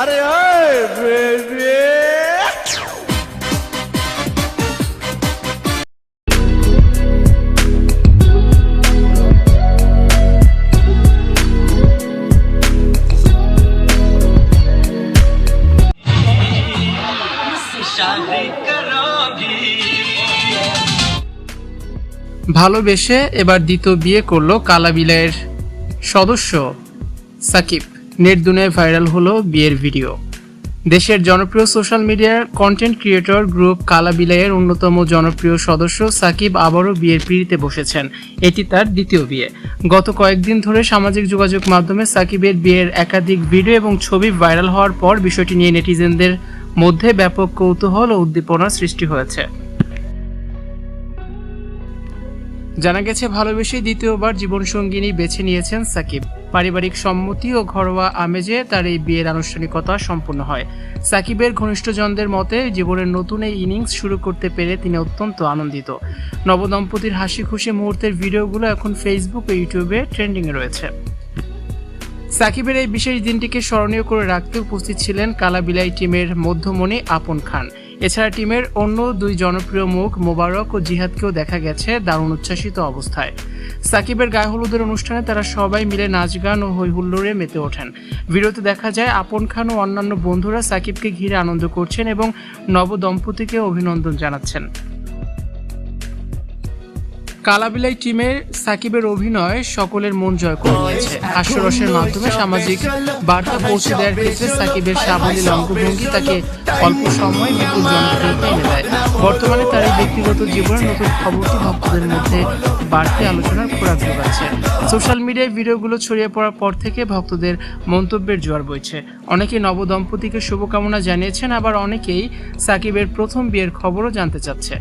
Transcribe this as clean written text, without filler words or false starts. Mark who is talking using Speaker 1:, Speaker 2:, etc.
Speaker 1: अरे ओए बेबी
Speaker 2: ভালোবেসে এবার দ্বিতীয় বিয়ে করলো কালাবিলাইয়ের সদস্য সাকিব। নেট দুনিয়ায় ভাইরাল হলো বিয়ের ভিডিও। দেশের জনপ্রিয় সোশ্যাল মিডিয়ার কন্টেন্ট ক্রিয়েটর গ্রুপ কালাবিলাইয়ের অন্যতম জনপ্রিয় সদস্য সাকিব আবারও বিয়ের পিঁড়িতে বসেছেন। এটি তার দ্বিতীয় বিয়ে। গত কয়েকদিন ধরে সামাজিক যোগাযোগ মাধ্যমে সাকিবের বিয়ের একাধিক ভিডিও এবং ছবি ভাইরাল হওয়ার পর বিষয়টি নিয়ে নেটিজেনদের মধ্যে ব্যাপক কৌতূহল ও উদ্দীপনার সৃষ্টি হয়েছে। জানা গেছে ভালোবেসেই দ্বিতীয়বার জীবনসঙ্গিনী বেছে নিয়েছেন সাকিব। পারিবারিক সম্মতি ও ঘরোয়া আমেজে তার এই বিয়ের আনুষ্ঠানিকতা সম্পন্ন হয়। সাকিবের ঘনিষ্ঠজনদের মতে জীবনের নতুন এই ইনিংস শুরু করতে পেরে তিনি অত্যন্ত আনন্দিত। নবদম্পতির হাসি খুশি মুহূর্তের ভিডিওগুলো এখন ফেসবুক ও ইউটিউবে ট্রেন্ডিংয়ে রয়েছে। সাকিবের এই বিশেষ দিনটিকে স্মরণীয় করে রাখতে উপস্থিত ছিলেন কালাবিলাই টিমের মধ্যমণি আপন খান। এছাড়া টিমের অন্য দুই জনপ্রিয় মুখ মোবারক ও জিহাদকেও দেখা গেছে দারুণ উচ্ছ্বাসিত অবস্থায়। সাকিবের গায়ে হলুদের অনুষ্ঠানে তারা সবাই মিলে নাচ গান ও হৈ হুল্লোড়ে মেতে ওঠেন। ভিডিওতে দেখা যায় আপন খান ও অন্যান্য বন্ধুরা সাকিবকে ঘিরে আনন্দ করছেন এবং নবদম্পতিকে অভিনন্দন জানাচ্ছেন। কালাবিলাই টিমের সাকিবের অভিনয় সকলের মন জয় করে নিয়েছে। হাস্যরসের মাধ্যমে সামাজিক বার্তা পৌঁছে দেওয়ার ক্ষেত্রে সাকিবের সাবলীল অঙ্গভঙ্গি তাকে অল্প সময়ে বিপুল জনপ্রিয়তা এনে দেয়। বর্তমানে তার এই ব্যক্তিগত জীবনের নতুন খবরটি ভক্তদের মধ্যে বাড়তি আলোচনার খোরাক যোগাচ্ছে। সোশ্যাল মিডিয়ায় ভিডিওগুলো ছড়িয়ে পড়ার পর থেকে ভক্তদের মন্তব্যের জোয়ার বইছে। অনেকেই নবদম্পতিকে শুভকামনা জানিয়েছেন, আবার অনেকেই সাকিবের প্রথম বিয়ের খবরও জানতে চাচ্ছে।